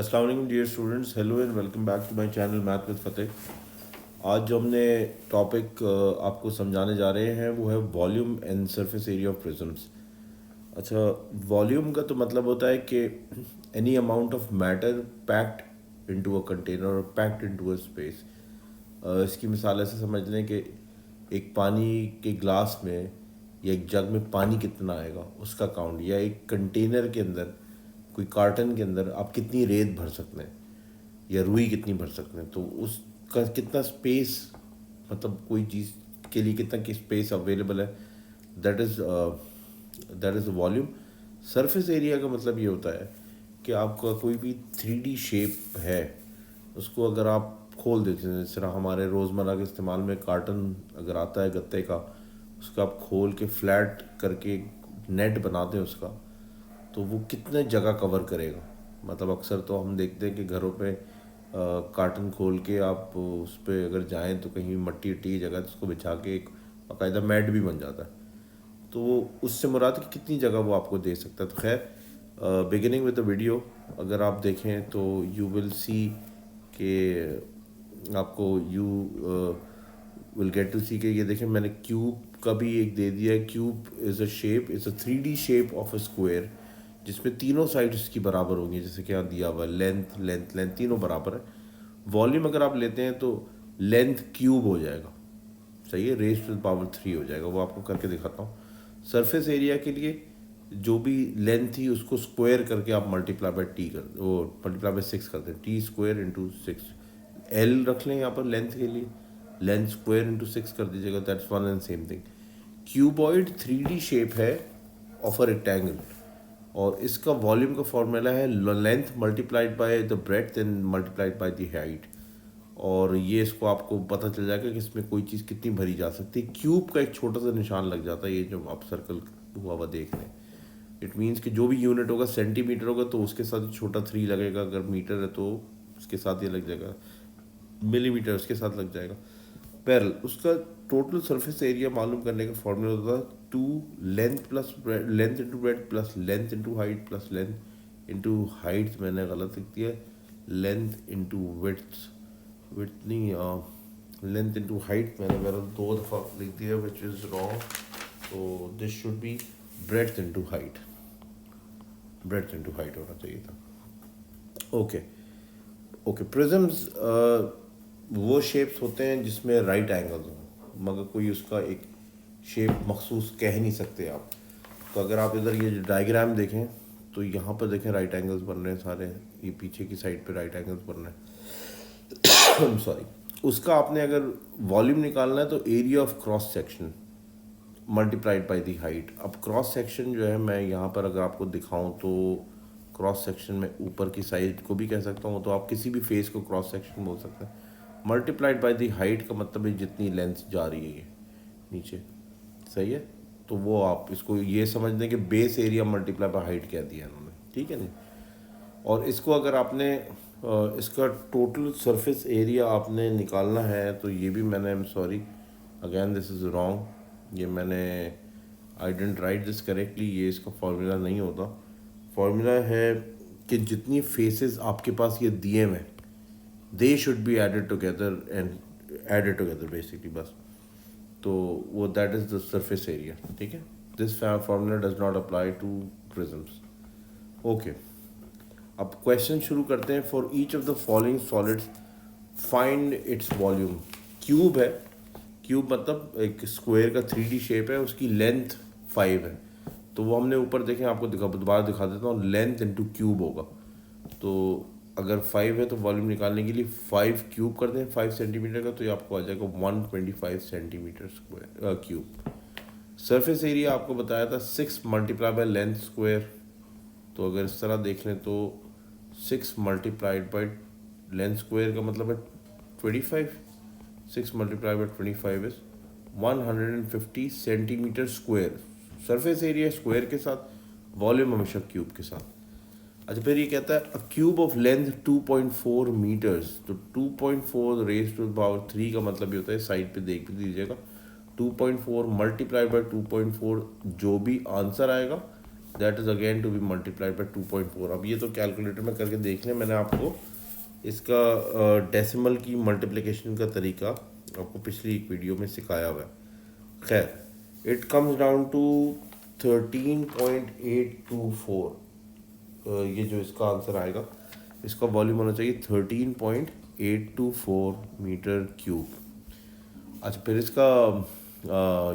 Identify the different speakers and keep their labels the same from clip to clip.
Speaker 1: अस्सलाम वालेकुम dear students, hello and welcome back to my channel math with Fateh. आज जो हमने टॉपिक आपको समझाने जा रहे हैं वो है volume and surface area of prisms. अच्छा, वॉल्यूम का तो मतलब होता है कि any amount of matter packed into a container और पैक्ड इनटू अ स्पेस। इसकी मिसाल ऐसे समझ लें कि एक पानी के ग्लास में या एक जग में पानी कितना आएगा उसका काउंट, या एक कंटेनर के अंदर कोई कार्टन के अंदर आप कितनी रेत भर सकते हैं या रुई कितनी भर सकते हैं, तो उसका कितना स्पेस, मतलब कोई चीज़ के लिए कितना की स्पेस अवेलेबल है, that is volume. Surface area का मतलब ये होता है कि आपका कोई भी 3D शेप है, उसको अगर आप खोल देते हैं, जिस तरह हमारे रोज़मर्रा के इस्तेमाल में कार्टन अगर आता है गत्ते का, उसको आप खोल के फ्लैट करके नेट बनाते हैं उसका, तो वो कितने जगह कवर करेगा। मतलब अक्सर तो हम देखते हैं कि घरों पे कार्टन खोल के आप उस पर अगर जाएं तो कहीं मट्टी उट्टी की जगह तो उसको बिछा के एक बाकायदा मैट भी बन जाता है। तो उससे मुराद कि कितनी जगह वो आपको दे सकता है। तो खैर, बिगिनिंग विद द वीडियो अगर आप देखें तो यू विल सी कि आपको यू विल गेट टू सी के ये देखें, मैंने क्यूब का भी एक दे दिया है। Cube is a shape, is a 3D shape of a square जिसमें तीनों साइड्स की बराबर होंगी, जैसे कि यहाँ दिया हुआ लेंथ लेंथ लेंथ तीनों बराबर है। वॉल्यूम अगर आप लेते हैं तो लेंथ क्यूब हो जाएगा, सही है, रेज टू द पावर 3 हो जाएगा। वो आपको करके दिखाता हूँ। सरफेस एरिया के लिए जो भी लेंथ थी उसको स्क्वायर करके आप मल्टीप्लाई बाय टी कर, वो मल्टीप्लाई बाय 6 करते हैं, टी स्क्वायर इंटू 6। एल रख लें यहाँ पर लेंथ के लिए, लेंथ स्क्वायर इंटू 6 कर दीजिएगा, that's one and same thing. Cuboid 3D shape है ऑफ अ रेक्टेंगल, और इसका वॉल्यूम का फॉर्मूला है length multiplied by the breadth and multiplied by the height. और ये इसको आपको पता चल जाएगा कि इसमें कोई चीज़ कितनी भरी जा सकती है। क्यूब का एक छोटा सा निशान लग जाता है, ये जो आप सर्कल हुआ हुआ देख रहे हैं, इट मीन्स कि जो भी यूनिट होगा, सेंटीमीटर होगा तो उसके साथ छोटा 3 लगेगा, अगर मीटर है तो उसके साथ ये लग जाएगा, मिलीमीटर उसके साथ लग जाएगा। पैरल उसका टोटल सरफेस एरिया मालूम करने का फॉर्मूला होता है 2 length plus length into breadth plus length into height plus length into height, मैंने गलत लिख दिया, लेंथ इंटू विड्थ, विड्थ नहीं, लेंथ इंटू हाइट मैंने मेरा 2 दफ़ा लिख दिया विच इज़ रॉन्ग। तो this should be breadth into height, breadth into height होना चाहिए था। ओके ओके, प्रिज्म्स वो शेप्स होते हैं जिसमें राइट एंगल्स हों, मगर कोई उसका एक शेप मखसूस कह नहीं सकते आप। तो अगर आप इधर ये डायग्राम देखें तो यहाँ पर देखें राइट एंगल्स बन रहे हैं सारे, ये पीछे की साइड पे राइट एंगल्स बन रहे हैं सॉरी। उसका आपने अगर वॉल्यूम निकालना है तो area of cross section multiplied by the height. अब क्रॉस सेक्शन जो है, मैं यहाँ पर अगर आपको दिखाऊं तो क्रॉस सेक्शन में ऊपर की साइड को भी कह सकता हूँ, तो आप किसी भी फेस को क्रॉस सेक्शन बोल सकते हैं। मल्टीप्लाइड बाय दी हाइट का मतलब है जितनी लेंथ जा रही है ये नीचे, सही है। तो वो आप इसको ये समझ लें कि base area multiply by height कह दिया इन्होंने, ठीक है नहीं। और इसको अगर आपने इसका टोटल सरफेस एरिया आपने निकालना है तो ये भी मैंने, I am sorry again this is wrong, ये मैंने आई डेंट राइट दिस करेक्टली, ये इसका फॉर्मूला नहीं होता। फॉर्मूला है कि जितनी फेसेस आपके पास ये दिए हुए हैं they should be added together and added together basically, बस। तो वो that is the surface area, ठीक है। This formula does not apply to prisms. Okay, अब क्वेश्चन शुरू करते हैं। For each of the following solids find its volume. Cube है, क्यूब मतलब एक स्क्वायर का 3D शेप है, उसकी लेंथ 5 है। तो वो हमने ऊपर देखें, आपको दोबारा दिखा देता हूँ, लेंथ इंटू क्यूब होगा। तो अगर 5 है तो वॉल्यूम निकालने के लिए 5 क्यूब कर दें 5 सेंटीमीटर का, तो ये आपको आ जाएगा 125 centimetre square cube. Surface area आपको बताया था 6 मल्टीप्लाई बाय लेंथ स्क्वायर। तो अगर इस तरह देख लें तो 6 मल्टीप्लाइड बाई लेंथ स्क्वायर का मतलब है 25। 6 multiply by 25 is 150 centimetre square. Surface area square के साथ, वॉल्यूम हमेशा क्यूब के साथ। अच्छा, फिर ये कहता है a cube of length 2.4 meters. तो 2.4 रेज टू पावर 3 का मतलब ये होता है, साइड पे देख भी दीजिएगा, 2.4 मल्टीप्लाई बाई 2.4, जो भी आंसर आएगा that is again to be multiplied by 2.4। अब ये तो कैलकुलेटर में करके देख लें, मैंने आपको इसका डेसिमल की मल्टीप्लिकेशन का तरीका आपको पिछली एक वीडियो में सिखाया हुआ है। खैर इट कम्स डाउन टू 13.824। ये जो इसका आंसर आएगा, इसका वॉल्यूम होना चाहिए 13.824 मीटर क्यूब। अच्छा, फिर इसका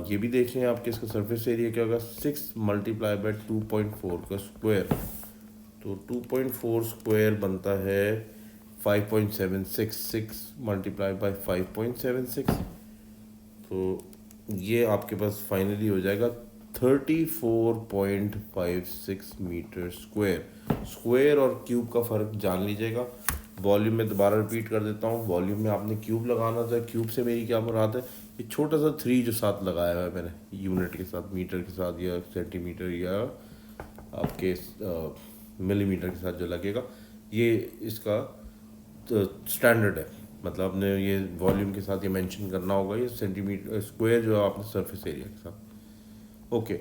Speaker 1: ये भी देख लें आपके, इसका सरफेस एरिया क्या होगा, 6 मल्टीप्लाई बाय 2.4 का स्क्वायर। तो 2.4 स्क्वायर बनता है 5.76, 6 मल्टीप्लाई बाय 5.76। तो ये आपके पास फाइनली हो जाएगा 34.56 मीटर स्क्वायर। स्क्वायर और क्यूब का फ़र्क जान लीजिएगा। वॉल्यूम में दोबारा रिपीट कर देता हूँ, वॉल्यूम में आपने क्यूब लगाना था। क्यूब से मेरी क्या मुराद है, ये छोटा सा 3 जो साथ लगाया हुआ है मैंने यूनिट के साथ, मीटर के साथ या सेंटीमीटर या आपके मिलीमीटर के साथ जो लगेगा, ये इसका स्टैंडर्ड है। मतलब आपने ये वॉल्यूम के साथ ये मेंशन करना होगा, ये सेंटीमीटर स्क्वायर जो है आपने सरफेस एरिया के साथ। ओके,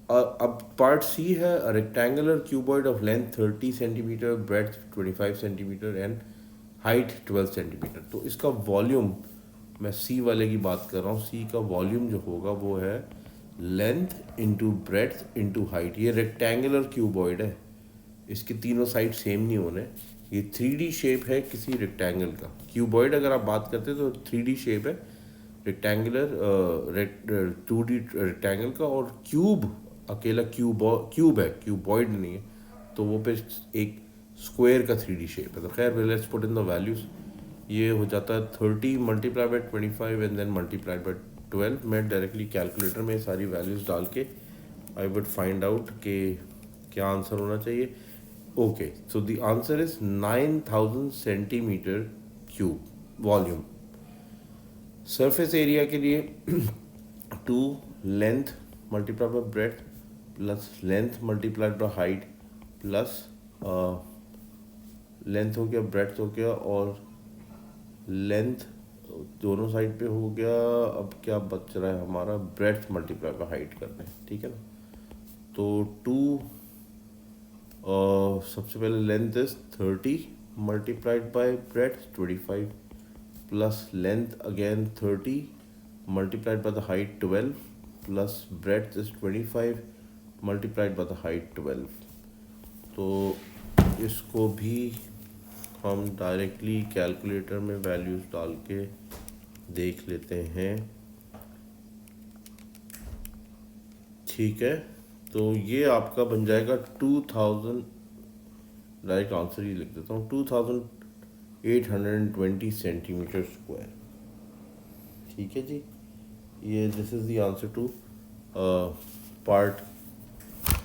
Speaker 1: अब पार्ट सी है, rectangular cuboid of length 30 centimetre, breadth 25 centimetre and height 12 centimetre. तो इसका वॉल्यूम, मैं सी वाले की बात कर रहा हूँ, सी का वॉल्यूम जो होगा वो है length into breadth into height. ये रेक्टेंगुलर क्यूबॉइड है, इसके तीनों साइड सेम नहीं होने। ये 3D शेप है किसी रेक्टेंगल का। क्यूबॉइड अगर आप बात करते हैं तो 3D शेप है रेक्टेंगुलर, 2D रेक्टेंगल का। और क्यूब अकेला क्यूब है, क्यूबॉइड नहीं है, तो वो पे एक स्क्वायर का 3D शेप है। तो खैर let's put in the values. ये हो जाता है 30 multiply by 25 and then multiply by 12। मैं डायरेक्टली कैलकुलेटर में सारी वैल्यूज़ डाल के आई वुड फाइंड आउट कि क्या आंसर होना चाहिए। Okay, so the answer is 9000 centimetre cube volume. Surface area के लिए 2 length multiply by breadth plus length multiplied by height plus length हो गया, ब्रेड्थ हो गया, और लेंथ दोनों साइड पे हो गया। अब क्या बच रहा है हमारा, ब्रेड्थ मल्टीप्लाई बाय हाइट करना है, ठीक है ना। तो 2 सबसे पहले length is 30 multiplied by breadth 25 plus length again 30 multiplied by the height 12 plus breadth is 25 multiplied by the height 12। तो इसको भी हम डायरेक्टली कैलकुलेटर में वैल्यूज़ डाल के देख लेते हैं, ठीक है। तो ये आपका बन जाएगा 2000, डायरेक्ट आंसर ही लिख देता हूँ, 2820 सेंटीमीटर स्क्वायर, ठीक है जी। ये this is the answer to part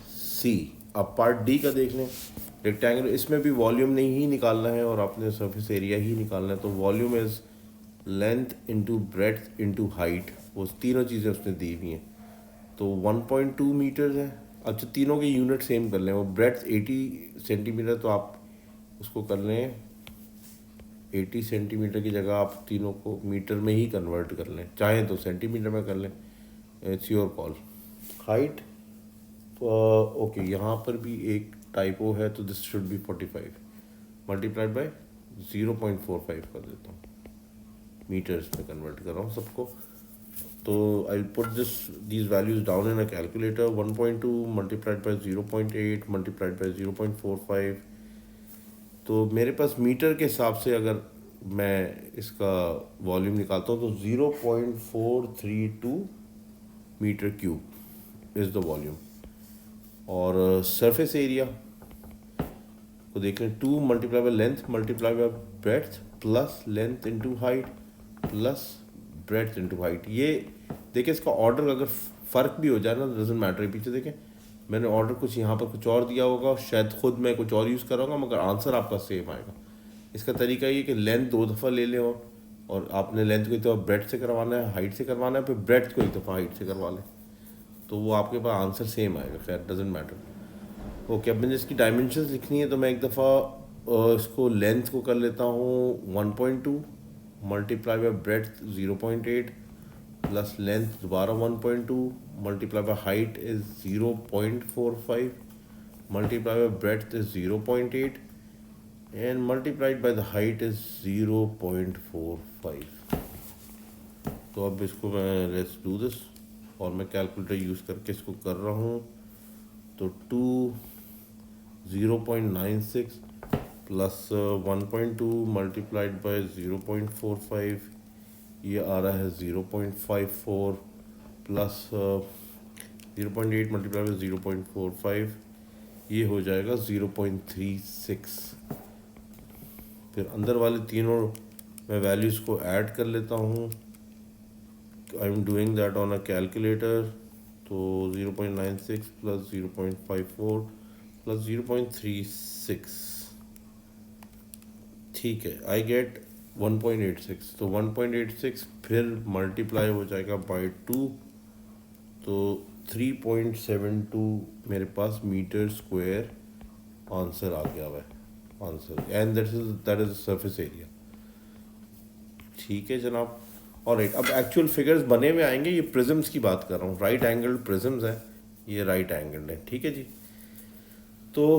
Speaker 1: C. अब पार्ट डी का देख लें। रेक्टेंगल, इसमें भी वॉल्यूम नहीं ही निकालना है और आपने सरफेस एरिया ही निकालना है। तो volume is length into breadth into height, वो तीनों चीज़ें उसने दी हुई हैं। तो 1.2 मीटर है। अच्छा, तीनों के यूनिट सेम कर लें। वो ब्रेड्थ 80 सेंटीमीटर, तो आप उसको कर लें 80 सेंटीमीटर की जगह आप तीनों को मीटर में ही कन्वर्ट कर लें, चाहें तो सेंटीमीटर में कर लें, it's your call. Height, okay, यहाँ पर भी एक टाइपो है, तो this should be 45 multiplied by 0.45 कर देता हूँ, मीटर्स में कन्वर्ट कर रहा हूँ सबको। तो I put these values down in a calculator. 1.2 multiplied by 0.8 multiplied by 0.45। तो मेरे पास मीटर के हिसाब से अगर मैं इसका वॉल्यूम निकालता हूँ तो 0.432 metre cube is the volume. और सरफेस एरिया को देख लें, 2 multiply by length multiply by breadth plus length into height plus breadth into height. ये देखिए, इसका ऑर्डर अगर फ़र्क भी हो जाए ना, डजंट मैटर। पीछे देखें, मैंने ऑर्डर कुछ यहाँ पर कुछ और दिया होगा, शायद खुद मैं कुछ और यूज़ करूँगा, मगर आंसर आपका सेम आएगा। इसका तरीका ये कि लेंथ 2 दफ़ा ले लें, और आपने लेंथ को एक दफ़ा ब्रेड से करवाना है, हाइट से करवाना है, फिर ब्रेड को एक दफ़ा हाइट से करवा लें, तो वो आपके पास आंसर सेम आएगा। खैर, डजंट मैटर। ओके, अब मुझे इसकी डायमेंशंस लिखनी है, तो मैं एक दफ़ा इसको लेंथ को कर लेता हूँ 1.2 multiply by breadth 0.8 plus length दोबारा 1.2 multiply by height is 0.45 multiplied by breadth is 0.8 and multiplied by the height is 0.45. तो अब इसको मैं लेट्स डू दिस, और मैं कैलकुलेटर यूज़ करके इसको कर रहा हूँ। तो 0.96 प्लस 1.2 मल्टीप्लाइड बाय 0.45, ये आ रहा है 0.54 प्लस 0.8 मल्टीप्लाई बाय 0.45, ये हो जाएगा 0.36। फिर अंदर वाले तीनों मैं वैल्यूज़ को ऐड कर लेता हूँ। I am doing that on a calculator. तो 0.96 प्लस 0.54 प्लस 0.36, ठीक है, आई गेट 1.86। तो 1.86 फिर मल्टीप्लाई हो जाएगा बाय 2, तो 3.72 मेरे पास मीटर स्क्वायर आंसर आ गया हुआ है, answer, and that is surface area. ठीक है जनाब। और राइट, अब एक्चुअल फिगर्स बने हुए आएंगे। ये प्रिज्म्स की बात कर रहा हूँ, राइट एंगल प्रिज्म्स है, ये राइट एंगल है। ठीक है जी। तो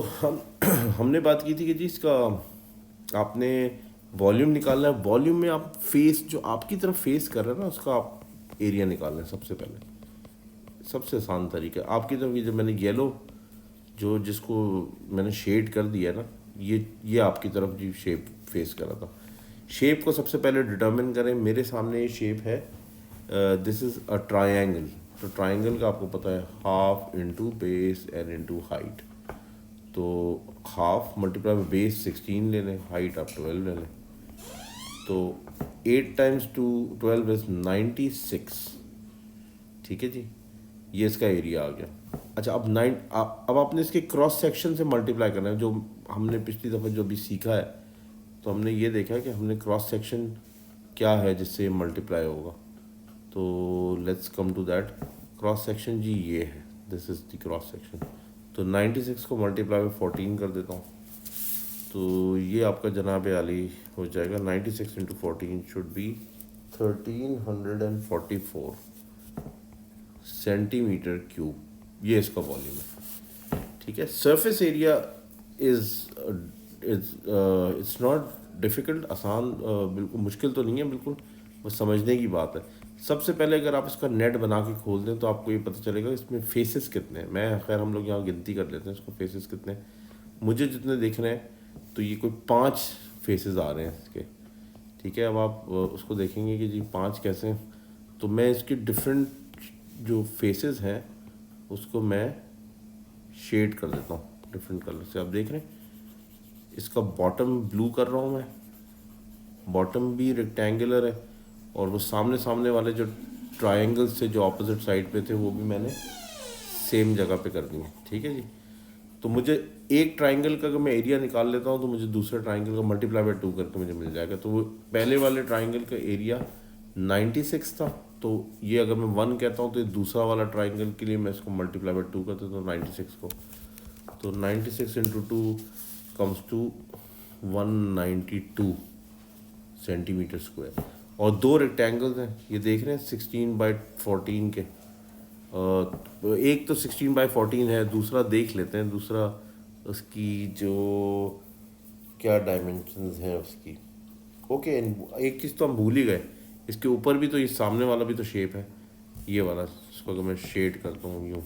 Speaker 1: हमने बात की थी कि जी इसका आपने वॉल्यूम निकालना है। वॉल्यूम में आप फेस, जो आपकी तरफ फेस कर रहे हैं ना, उसका आप एरिया निकालना है सबसे पहले। सबसे आसान तरीका आपकी तरफ, ये जो मैंने येलो जो जिसको मैंने शेड कर दिया ना, ये आपकी तरफ जी शेप फेस कर रहा था। शेप को सबसे पहले डिटर्मिन करें। मेरे सामने ये शेप है, दिस इज़ अ ट्रायंगल। तो ट्रायंगल का आपको पता है half into base and into height. तो हाफ मल्टीप्लाई बाई बेस 16 ले लें, हाइट आप 12 ले लें। तो 8 टाइम्स 12 इज़ 96। ठीक है जी, ये इसका एरिया आ गया। अच्छा, अब आपने इसके क्रॉस सेक्शन से मल्टीप्लाई करना है। जो हमने पिछली दफ़ा जो भी सीखा है, तो हमने ये देखा कि हमने क्रॉस सेक्शन क्या है जिससे मल्टीप्लाई होगा। तो let's come to that. Cross section जी ये है, this is the cross section. तो 96 को मल्टीप्लाई बाई 14 कर देता हूँ, तो ये आपका जनाब आली हो जाएगा 96 into 14 should be 1344 centimetre cube. ये इसका वॉल्यूम है। ठीक है। Surface area is it's not difficult, आसान, बिल्कुल मुश्किल तो नहीं है, बिल्कुल बस समझने की बात है। सबसे पहले अगर आप इसका नेट बना के खोल दें तो आपको ये पता चलेगा इसमें फेसेस कितने हैं। मैं खैर हम लोग यहाँ गिनती कर लेते हैं इसको, फेसेस कितने हैं। मुझे जितने दिख रहे हैं तो ये कोई 5 फेसेस आ रहे हैं इसके। ठीक है। अब आप उसको देखेंगे कि जी 5 कैसे हैं। तो मैं इसके डिफरेंट जो फेसेस हैं उसको मैं शेड कर देता हूँ डिफरेंट कलर से। आप देख रहे हैं इसका बॉटम ब्लू कर रहा हूँ मैं, बॉटम भी रेक्टेंगुलर है, और वो सामने सामने वाले जो ट्रायंगल्स थे जो ऑपोजिट साइड पे थे वो भी मैंने सेम जगह पे कर दिए। ठीक है जी। तो मुझे एक ट्रायंगल का अगर मैं एरिया निकाल लेता हूँ तो मुझे दूसरे ट्रायंगल का मल्टीप्लाई बाय 2 करके मुझे मिल जाएगा। तो वो पहले वाले ट्रायंगल का एरिया 96 था, तो ये अगर मैं 1 कहता हूँ तो दूसरा वाला ट्रायंगल के लिए मैं इसको मल्टीप्लाई बाय 2 करता हूँ 96 को। तो 96 into 2 comes to 192 centimetre square. और 2 रेक्टेंगल्स हैं, ये देख रहे हैं 16/14 के। एक तो 16/14 है, दूसरा देख लेते हैं। दूसरा उसकी जो क्या डायमेंशंस हैं उसकी। ओके, एक चीज़ तो हम भूल ही गए, इसके ऊपर भी तो ये सामने वाला भी तो शेप है, ये वाला। इसको अगर मैं शेड करता हूँ यूँ,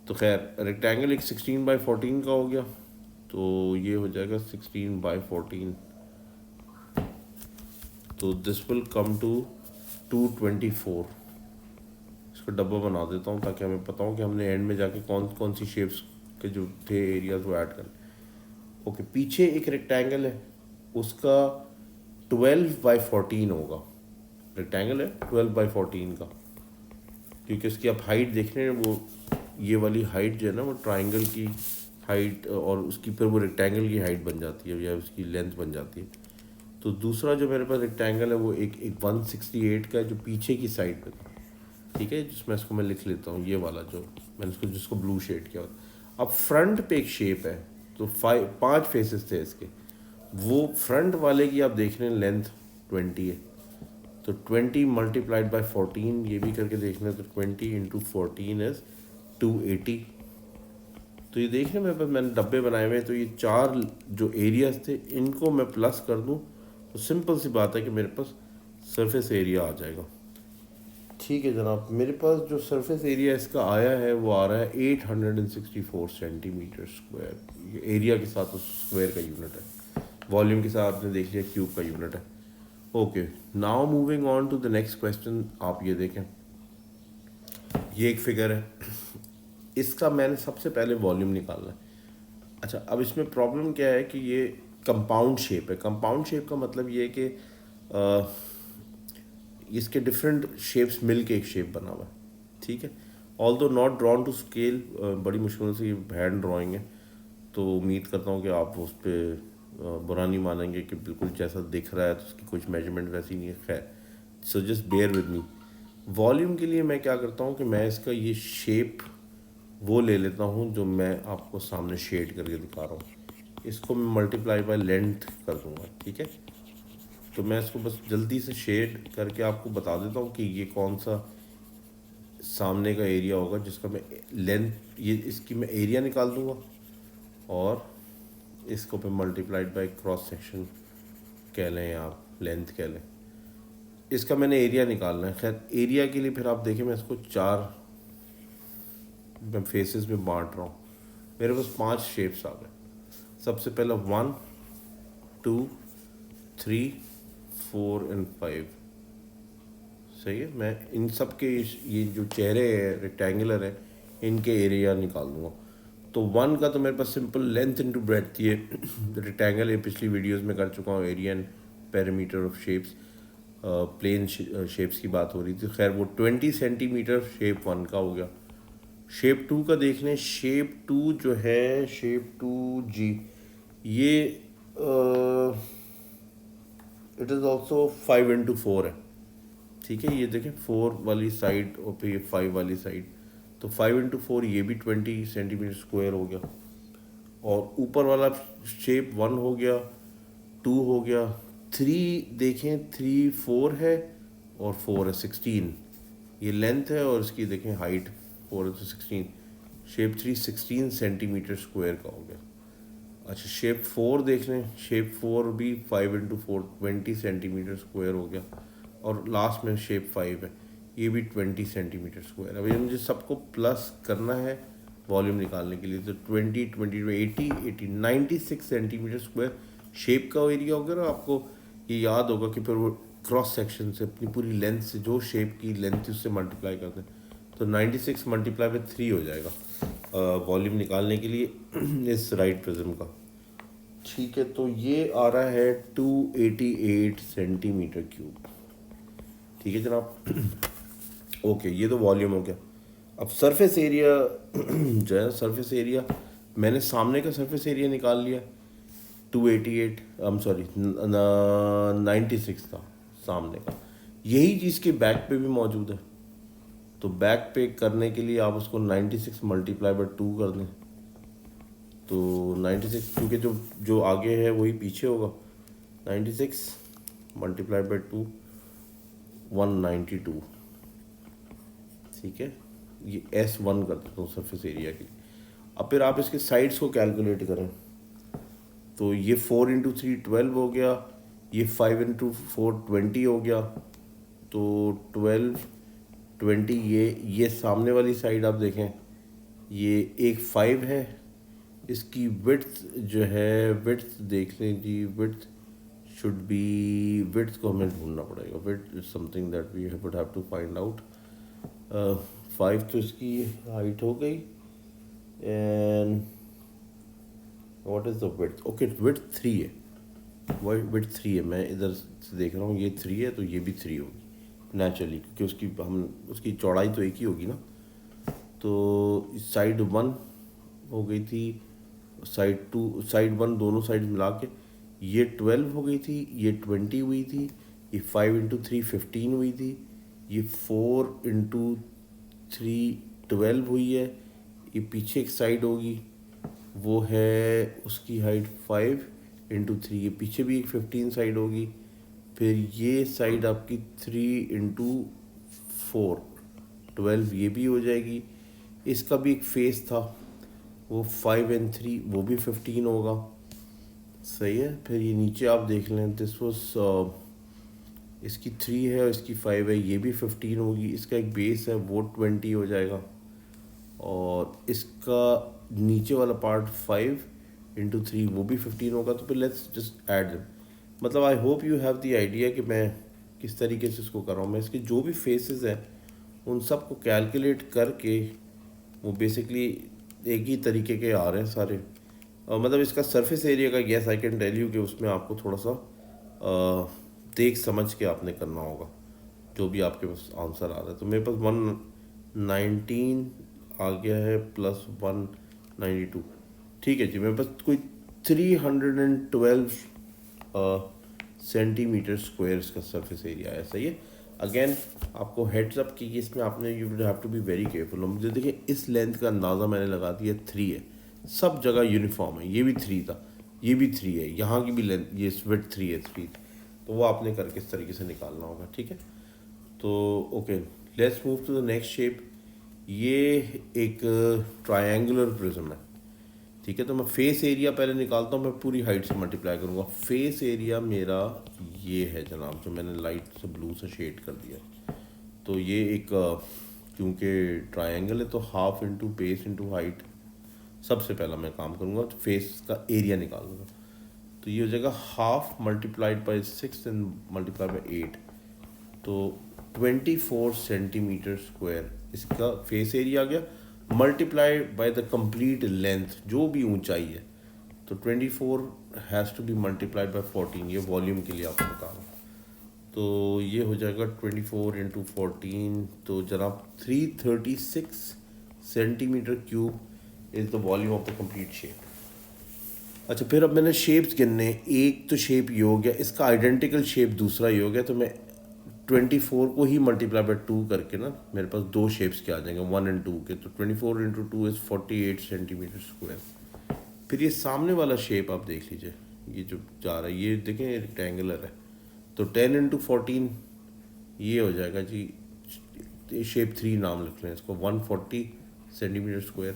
Speaker 1: तो खैर रेक्टेंगल एक 16/14 का हो गया, तो ये हो जाएगा 16/14। तो दिस विल कम टू 224। इसको डब्बा बना देता हूँ ताकि हमें पता हो कि हमने एंड में जाके कौन कौन सी शेप्स के जो थे एरियाज वो ऐड कर। ओके, पीछे एक रेक्टेंगल है, उसका 12/14 होगा। रेक्टेंगल है 12/14 का, क्योंकि उसकी आप हाइट देख रहे हैं, वो ये वाली हाइट जो है ना वो ट्राइंगल की हाइट और उसकी फिर वो रेक्टेंगल की हाइट बन जाती है या उसकी लेंथ बन जाती है। तो दूसरा जो मेरे पास रेक्टेंगल है वो एक 168 का है जो पीछे की साइड पे था। ठीक है, जिसमें इसको मैं लिख लेता हूँ, ये वाला जो मैंने इसको जिसको ब्लू शेड किया। अब फ्रंट पे एक शेप है, तो 5 फेसेस थे इसके। वो फ्रंट वाले की आप देख रहे हैं लेंथ 20 है, तो 20 मल्टीप्लाइड बाय 14, ये भी करके देखना है। तो 20 इंटू 14 इज 280। तो ये देखिए मेरे पास मैंने डब्बे बनाए हुए हैं, तो ये 4 जो एरियाज थे इनको मैं प्लस कर दूं तो सिंपल सी बात है कि मेरे पास सरफेस एरिया आ जाएगा। ठीक है जनाब, मेरे पास जो सरफेस एरिया इसका आया है वो आ रहा है 864 सेंटीमीटर स्क्वायर। ये एरिया के साथ उस स्क्वायर का यूनिट है, वॉल्यूम के साथ आपने देख लिया क्यूब का यूनिट है। Okay, now moving on to the next question. आप ये देखें, ये एक फिगर है, इसका मैंने सबसे पहले वॉल्यूम निकालना है। अच्छा, अब इसमें प्रॉब्लम क्या है कि ये कंपाउंड शेप है। कंपाउंड शेप का मतलब ये है कि इसके डिफरेंट शेप्स मिल के एक शेप बना हुआ है। ठीक है, ऑल दो नॉट ड्रॉन टू स्केल, बड़ी मुश्किल से ये हैंड ड्राइंग है, तो उम्मीद करता हूँ कि आप उस पर बुरा नहीं मानेंगे कि बिल्कुल जैसा दिख रहा है तो उसकी कुछ मेजरमेंट वैसी नहीं है। खैर, so just bear with me. Volume के लिए मैं क्या करता हूँ कि मैं इसका ये शेप वो ले लेता हूँ जो मैं आपको सामने शेड करके दिखा रहा हूँ। इसको मैं मल्टीप्लाई बाय लेंथ कर दूँगा। ठीक है, तो मैं इसको बस जल्दी से शेड करके आपको बता देता हूँ कि ये कौन सा सामने का एरिया होगा जिसका मैं लेंथ, ये इसकी मैं एरिया निकाल दूँगा और इसको पे मल्टीप्लाइड बाय क्रॉस सेक्शन कह लें या आप लेंथ कह लें। इसका मैंने एरिया निकालना है। खैर, एरिया के लिए फिर आप देखें मैं इसको 4 मैं फेसेस में बांट रहा हूँ। मेरे पास 5 शेप्स आ गए। सबसे पहला 1 2 3 4 एंड 5। सही है, मैं इन सब के ये जो चेहरे हैं रेक्टेंगुलर है इनके एरिया निकाल दूँगा। तो 1 का तो मेरे पास सिंपल लेंथ इंटू ब्रेड्थ, ये रेक्टेंगल है, पिछली वीडियोस में कर चुका हूँ। Area and perimeter of shapes, plane shapes की बात हो रही थी। खैर, वो 20 सेंटीमीटर शेप 1 का हो गया। शेप 2 का देख लें। शेप 2 जो है, शेप 2 जी, ये इट इज़ ऑल्सो 5 इंटू 4 है। ठीक है, ये देखें 4 वाली साइड और फिर ये 5 वाली साइड, तो 5 इंटू 4 ये भी 20 सेंटीमीटर स्क्वायर हो गया। और ऊपर वाला शेप 1 हो गया, 2 हो गया, 3 देखें 3 4 है और 4 है 16। ये लेंथ है और इसकी देखें हाइट 4 है तो 16। शेप 3 16 सेंटीमीटर स्क्वायर का हो गया। अच्छा, शेप 4 देख लें। शेप 4 भी 5 इंटू 4 20 सेंटीमीटर स्क्वायर हो गया। और लास्ट में शेप 5 है, ये भी 20 सेंटीमीटर स्क्वायर। अब ये मुझे सबको प्लस करना है वॉल्यूम निकालने के लिए, तो 20 20 80 80 96 सेंटीमीटर स्क्वायर शेप का एरिया होगा। ना आपको ये याद होगा कि फिर वो क्रॉस सेक्शन से अपनी पूरी लेंथ से जो शेप की लेंथ थी उससे मल्टीप्लाई करते हैं, तो 96 मल्टीप्लाई बाय 3 हो जाएगा वॉल्यूम निकालने के लिए इस राइट प्रिज्म का। ठीक है, तो ये आ रहा है 288 सेंटीमीटर क्यूब। ठीक है जनाब। ओके, ये तो वॉल्यूम हो गया। अब सरफेस एरिया जो है, सरफेस एरिया मैंने सामने का सरफेस एरिया निकाल लिया 288, सॉरी 96 था सामने का। यही चीज़ के बैक पे भी मौजूद है, तो बैक पे करने के लिए आप उसको 96 मल्टीप्लाई बाय 2 कर दें, तो 96, क्योंकि जो जो आगे है वही पीछे होगा। 96 मल्टीप्लाई बाय 2 192। ठीक है, ये S1 कर देता हूँ सरफेस एरिया के लिए। अब फिर आप इसके साइड्स को कैलकुलेट करें, तो ये 4 इंटू 3 12 हो गया, ये 5 इंटू 4 20 हो गया, तो 12 20। ये सामने वाली साइड आप देखें, ये एक 5 है। इसकी विड्थ जो है, विड्थ देख लें जी, विड्थ शुड बी, विड्थ को हमें ढूंढना पड़ेगा। Width is something that we would have to find out. 5 तो इसकी हाइट हो गई, and what is the width? Okay, width 3 है, विड्थ 3 है। मैं इधर से देख रहा हूँ, ये 3 है तो ये भी 3 होगी नेचुरली, क्योंकि उसकी चौड़ाई तो एक ही होगी ना। तो साइड 1 हो गई थी, साइड 2, साइड 1 दोनों साइड मिला के ये 12 हो गई थी, ये 20 हुई थी, ये 5 इंटू 3 15 हुई थी, ये 4 इंटू 3 12 हुई है। ये पीछे एक साइड होगी, वो है उसकी हाइट 5 इंटू 3, ये पीछे भी एक 15 साइड होगी। फिर ये साइड आपकी 3 इंटू 4 12, ये भी हो जाएगी। इसका भी एक फेस था, वो 5 and 3 वो भी 15 होगा। सही है। फिर ये नीचे आप देख लें, दिस वॉज इसकी 3 है और इसकी 5 है, ये भी 15 होगी। इसका एक बेस है वो 20 हो जाएगा, और इसका नीचे वाला पार्ट 5 into 3 वो भी 15 होगा। तो फिर लेट्स जस्ट ऐड, मतलब I hope you have the idea कि मैं किस तरीके से इसको कर रहा हूँ। मैं इसके जो भी फेसेस हैं उन सब को कैलकुलेट करके, वो बेसिकली एक ही तरीके के आ रहे हैं सारे। मतलब इसका सरफेस एरिया का yes I can tell you कि उसमें आपको थोड़ा सा देख समझ के आपने करना होगा जो भी आपके पास आंसर आ रहा है। तो मेरे पास 119 आ गया है प्लस 192। ठीक है जी, मेरे पास कोई 312 सेंटीमीटर स्क्वायर इसका सरफेस एरिया है। सही है। अगेन आपको हेड्स अप की इसमें आपने you will have to be very careful. मुझे देखिए इस लेंथ का अंदाज़ा मैंने लगा दिया 3 है, सब जगह यूनिफॉर्म है। ये भी 3 था, ये भी 3 है, यहाँ की भी लेंथ, ये विड्थ 3 है 3। तो वो आपने करके इस तरीके से निकालना होगा। ठीक है। तो okay, let's move to the next shape. ये एक ट्रायंगुलर प्रिज्म है। ठीक है। तो मैं फेस एरिया पहले निकालता हूँ, मैं पूरी हाइट से मल्टीप्लाई करूँगा। फेस एरिया मेरा ये है जनाब, जो मैंने लाइट से ब्लू से शेड कर दिया। तो ये एक क्योंकि ट्रायंगल है तो half into base into height सबसे पहला मैं काम करूँगा, तो फेस का एरिया निकालूंगा। तो ये हो जाएगा half multiplied by 6 and multiply by 8, तो 24 सेंटीमीटर स्क्वायर इसका फेस एरिया आ गया, multiply by the complete length जो भी ऊंचाई है। तो 24 has to be multiplied by 14, ये वॉल्यूम के लिए आपको बता रहा हूँ। तो ये हो जाएगा 24 इंटू 14, तो जनाब 336 centimetre cube is the volume of the complete shape. अच्छा, फिर अब मैंने शेप्स गिनने, एक तो शेप ये हो गया, इसका आइडेंटिकल शेप दूसरा ये हो गया। तो मैं 24 को ही मल्टीप्लाई बाय 2 करके ना, मेरे पास दो शेप्स के आ जाएंगे 1 and 2 के। तो 24 इंटू 2 इज़ 48 सेंटीमीटर स्क्वायर। फिर ये सामने वाला शेप आप देख लीजिए, ये जो जा रहा है ये देखें रेक्टेंगुलर है। तो 10 इंटू 14 ये हो जाएगा जी, शेप 3 नाम लिख लें इसको, 140 सेंटीमीटर स्क्वायर।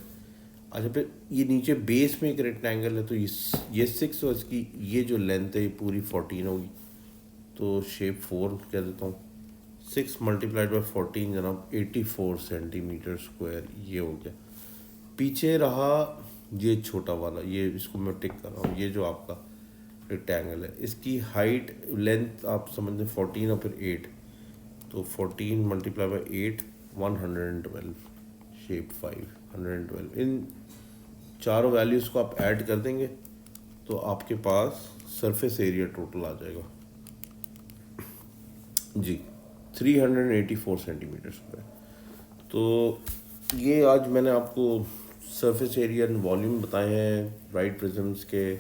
Speaker 1: अच्छा, फिर ये नीचे बेस में एक रेक्टेंगल है, तो ये 6 और इसकी ये जो लेंथ है ये पूरी 14 होगी। तो शेप 4 कह देता हूँ। 6 मल्टीप्लाइड बाई 14 जनाब 84 सेंटीमीटर स्क्वायर ये हो गया। पीछे रहा ये छोटा वाला, ये इसको मैं टिक कर रहा हूँ, ये जो आपका रेक्टेंगल है इसकी हाइट लेंथ आप समझ लें 14 और फिर 8, तो 14 मल्टीप्लाई बाई 8 112, शेप 512। इन चारों वैल्यूज़ को आप ऐड कर देंगे तो आपके पास सरफेस एरिया टोटल आ जाएगा जी 384 सेंटीमीटर स्क्वायर। तो ये आज मैंने आपको सरफेस एरिया एंड वॉल्यूम बताए हैं ब्राइट प्रिज्म्स के,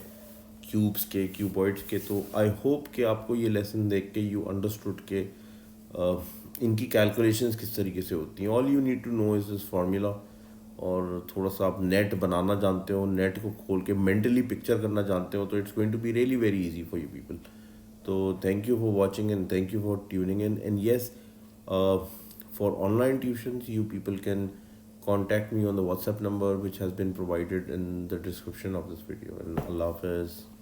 Speaker 1: क्यूब्स के, क्यूबॉइड्स के। तो आई होप कि आपको ये लेसन देख के यू अंडरस्टूड के इनकी कैलकुलेशंस किस तरीके से होती हैं। All you need to know is this formula, और थोड़ा सा आप नेट बनाना जानते हो, नेट को खोल के मेंटली पिक्चर करना जानते हो, तो it's going to be really very easy for you people. So thank you for watching and thank you for tuning in. And yes, for online tuitions, you people can contact me on the WhatsApp number which has been provided in the description of this video. And Allah Hafiz.